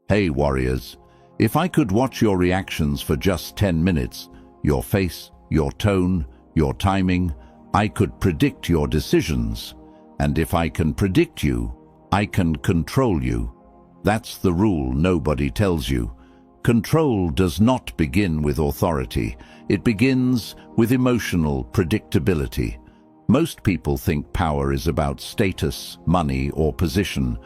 Hey warriors, if I could watch your reactions for just 10 minutes, your face, your tone, your timing, I could predict your decisions. And if I can predict you, I can control you. That's the rule nobody tells you. Control does not begin with authority. It begins with emotional predictability. Most people think power is about status, money, or position.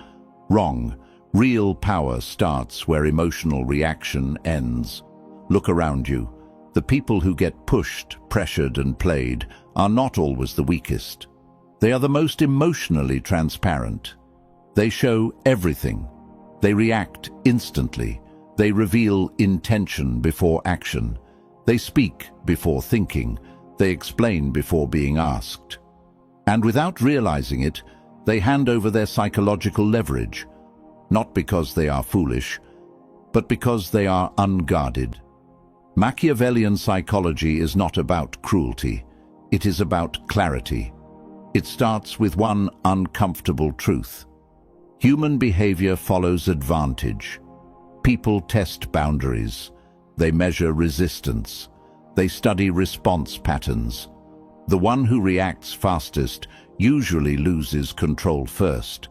Wrong. Real power starts where emotional reaction ends. Look around you. The people who get pushed, pressured, and played are not always the weakest. They are the most emotionally transparent. They show everything. They react instantly. They reveal intention before action. They speak before thinking. They explain before being asked. And without realizing it, they hand over their psychological leverage. Not because they are foolish, but because they are unguarded. Machiavellian psychology is not about cruelty. It is about clarity. It starts with one uncomfortable truth. Human behavior follows advantage. People test boundaries. They measure resistance. They study response patterns. The one who reacts fastest usually loses control first.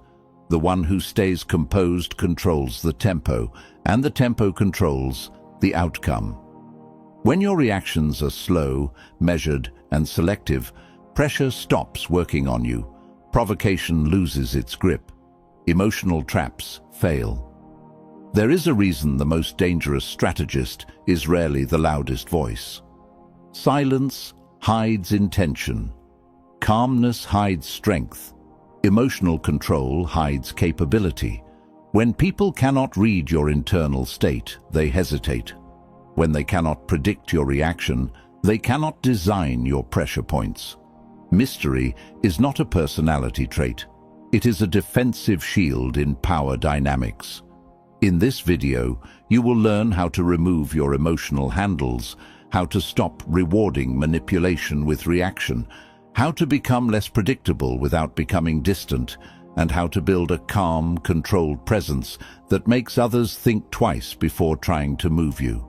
The one who stays composed controls the tempo, and the tempo controls the outcome. When your reactions are slow, measured, and selective, pressure stops working on you. Provocation loses its grip. Emotional traps fail. There is a reason the most dangerous strategist is rarely the loudest voice. Silence hides intention. Calmness hides strength. Emotional control hides capability. When people cannot read your internal state, they hesitate. When they cannot predict your reaction, they cannot design your pressure points. Mystery is not a personality trait. It is a defensive shield in power dynamics. In this video, you will learn how to remove your emotional handles, how to stop rewarding manipulation with reaction, how to become less predictable without becoming distant, and how to build a calm, controlled presence that makes others think twice before trying to move you.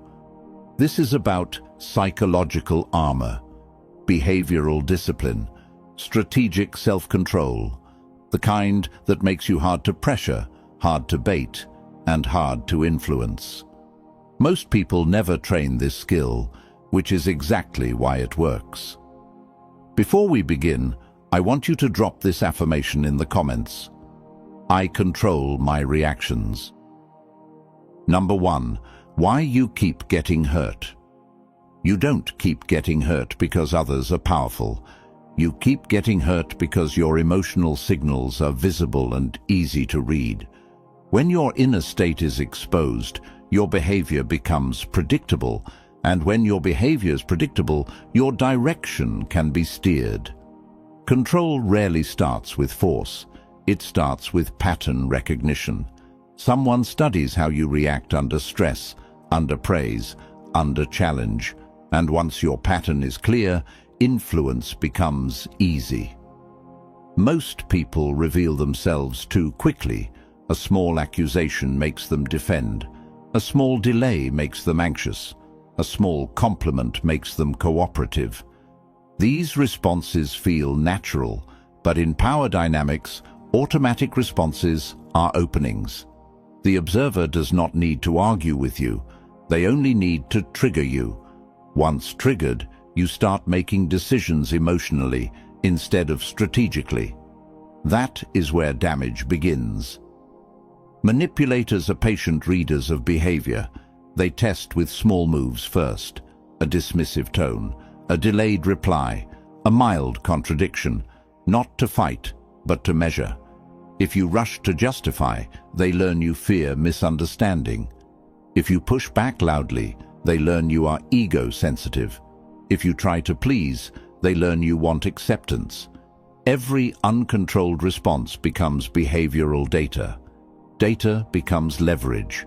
This is about psychological armor, behavioral discipline, strategic self-control, the kind that makes you hard to pressure, hard to bait, and hard to influence. Most people never train this skill, which is exactly why it works. Before we begin, I want you to drop this affirmation in the comments. I control my reactions. Number 1. Why you keep getting hurt. You don't keep getting hurt because others are powerful. You keep getting hurt because your emotional signals are visible and easy to read. When your inner state is exposed, your behavior becomes predictable, and when your behavior is predictable, your direction can be steered. Control rarely starts with force. It starts with pattern recognition. Someone studies how you react under stress, under praise, under challenge, and once your pattern is clear, influence becomes easy. Most people reveal themselves too quickly. A small accusation makes them defend. A small delay makes them anxious. A small compliment makes them cooperative. These responses feel natural, but in power dynamics, automatic responses are openings. The observer does not need to argue with you. They only need to trigger you. Once triggered, you start making decisions emotionally instead of strategically. That is where damage begins. Manipulators are patient readers of behavior. They test with small moves first, a dismissive tone, a delayed reply, a mild contradiction, not to fight, but to measure. If you rush to justify, they learn you fear misunderstanding. If you push back loudly, they learn you are ego-sensitive. If you try to please, they learn you want acceptance. Every uncontrolled response becomes behavioral data. Data becomes leverage.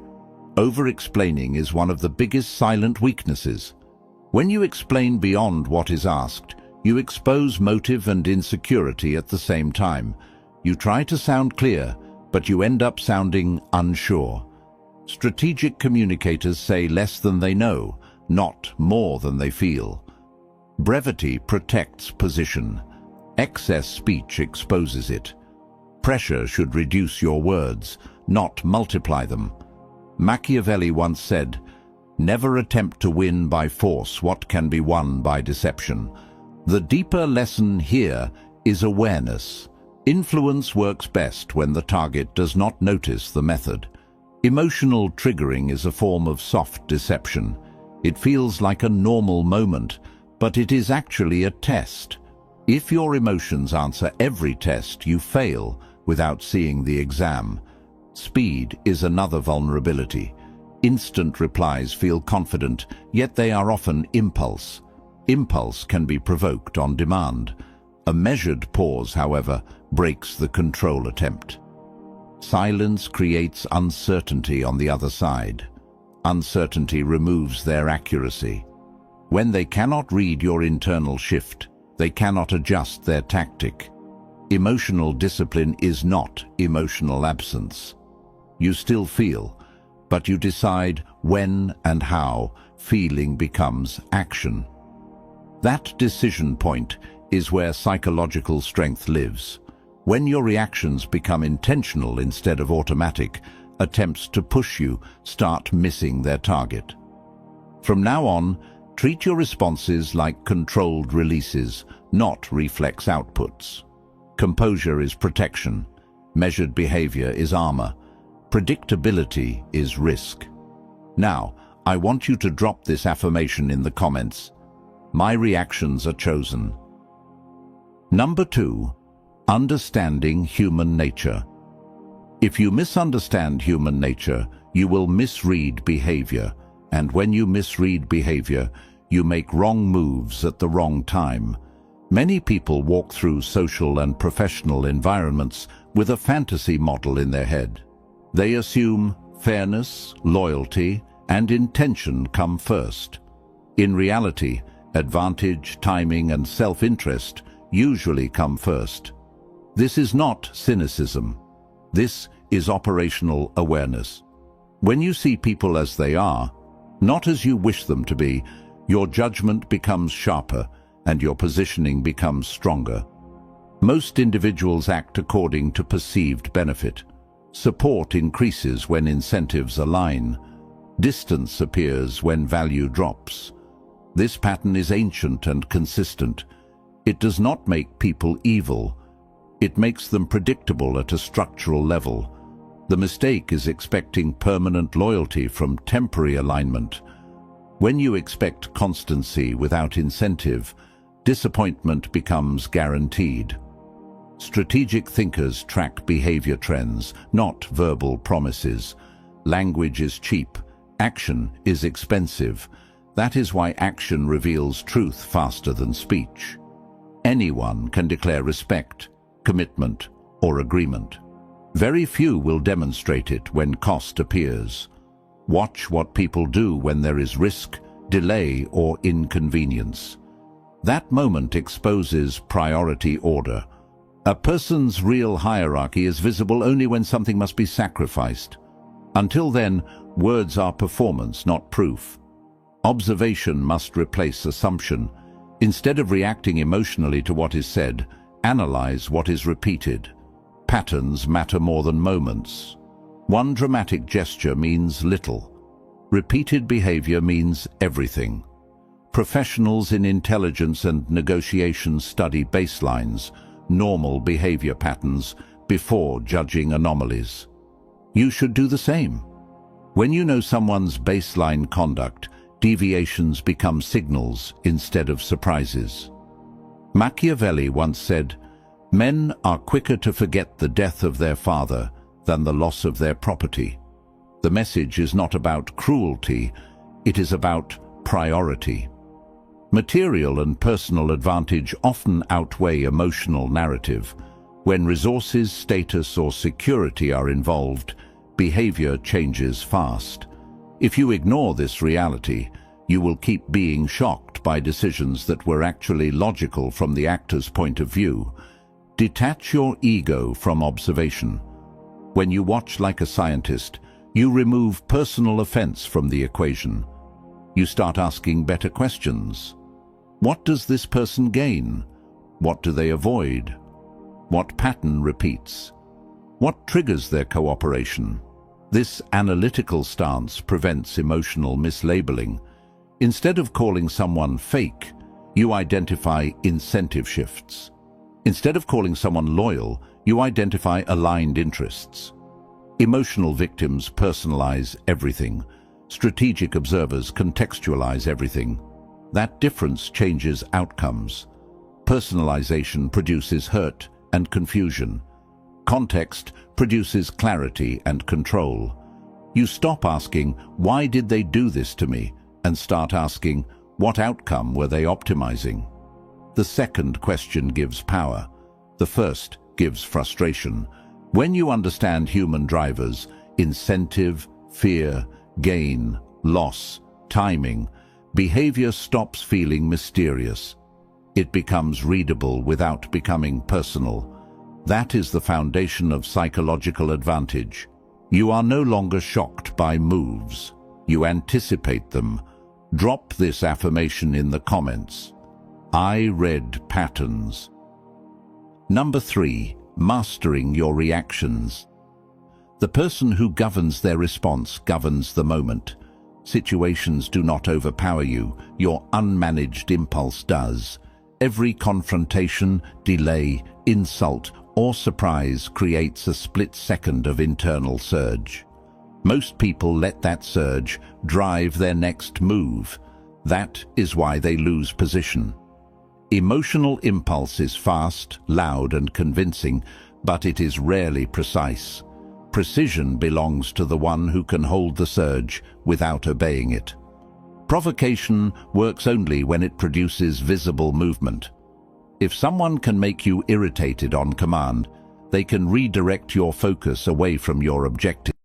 Over-explaining is one of the biggest silent weaknesses. When you explain beyond what is asked, you expose motive and insecurity at the same time. You try to sound clear, but you end up sounding unsure. Strategic communicators say less than they know, not more than they feel. Brevity protects position. Excess speech exposes it. Pressure should reduce your words, not multiply them. Machiavelli once said, "Never attempt to win by force what can be won by deception." The deeper lesson here is awareness. Influence works best when the target does not notice the method. Emotional triggering is a form of soft deception. It feels like a normal moment, but it is actually a test. If your emotions answer every test, you fail without seeing the exam. Speed is another vulnerability. Instant replies feel confident, yet they are often impulse. Impulse can be provoked on demand. A measured pause, however, breaks the control attempt. Silence creates uncertainty on the other side. Uncertainty removes their accuracy. When they cannot read your internal shift, they cannot adjust their tactic. Emotional discipline is not emotional absence. You still feel, but you decide when and how feeling becomes action. That decision point is where psychological strength lives. When your reactions become intentional instead of automatic, attempts to push you start missing their target. From now on, treat your responses like controlled releases, not reflex outputs. Composure is protection. Measured behavior is armor. Predictability is risk. Now, I want you to drop this affirmation in the comments. My reactions are chosen. Number 2, understanding human nature. If you misunderstand human nature, you will misread behavior, and when you misread behavior, you make wrong moves at the wrong time. Many people walk through social and professional environments with a fantasy model in their head. They assume fairness, loyalty, and intention come first. In reality, advantage, timing, and self-interest usually come first. This is not cynicism. This is operational awareness. When you see people as they are, not as you wish them to be, your judgment becomes sharper and your positioning becomes stronger. Most individuals act according to perceived benefit. Support increases when incentives align. Distance appears when value drops. This pattern is ancient and consistent. It does not make people evil. It makes them predictable at a structural level. The mistake is expecting permanent loyalty from temporary alignment. When you expect constancy without incentive, disappointment becomes guaranteed. Strategic thinkers track behavior trends, not verbal promises. Language is cheap. Action is expensive. That is why action reveals truth faster than speech. Anyone can declare respect, commitment, or agreement. Very few will demonstrate it when cost appears. Watch what people do when there is risk, delay, or inconvenience. That moment exposes priority order. A person's real hierarchy is visible only when something must be sacrificed. Until then, words are performance, not proof. Observation must replace assumption. Instead of reacting emotionally to what is said, analyze what is repeated. Patterns matter more than moments. One dramatic gesture means little. Repeated behavior means everything. Professionals in intelligence and negotiation study baselines, normal behavior patterns, before judging anomalies. You should do the same. When you know someone's baseline conduct, deviations become signals instead of surprises. Machiavelli once said, "Men are quicker to forget the death of their father than the loss of their property." The message is not about cruelty, it is about priority. Material and personal advantage often outweigh emotional narrative. When resources, status, or security are involved, behavior changes fast. If you ignore this reality, you will keep being shocked by decisions that were actually logical from the actor's point of view. Detach your ego from observation. When you watch like a scientist, You remove personal offense from the equation. You start asking better questions. What does this person gain? What do they avoid? What pattern repeats? What triggers their cooperation? This analytical stance prevents emotional mislabeling. Instead of calling someone fake, you identify incentive shifts. Instead of calling someone loyal, you identify aligned interests. Emotional victims personalize everything. Strategic observers contextualize everything. That difference changes outcomes. Personalization produces hurt and confusion. Context produces clarity and control. You stop asking, "Why did they do this to me?" and start asking, "What outcome were they optimizing?" The second question gives power. The first gives frustration. When you understand human drivers, incentive, fear, gain, loss, timing, behavior stops feeling mysterious. It becomes readable without becoming personal. That is the foundation of psychological advantage. You are no longer shocked by moves. You anticipate them. Drop this affirmation in the comments. I read patterns. Number 3, mastering your reactions. The person who governs their response governs the moment. Situations do not overpower you. Your unmanaged impulse does. Every confrontation, delay, insult, or surprise creates a split second of internal surge. Most people let that surge drive their next move. That is why they lose position. Emotional impulse is fast, loud, and convincing, but it is rarely precise. Precision belongs to the one who can hold the surge without obeying it. Provocation works only when it produces visible movement. If someone can make you irritated on command, they can redirect your focus away from your objective.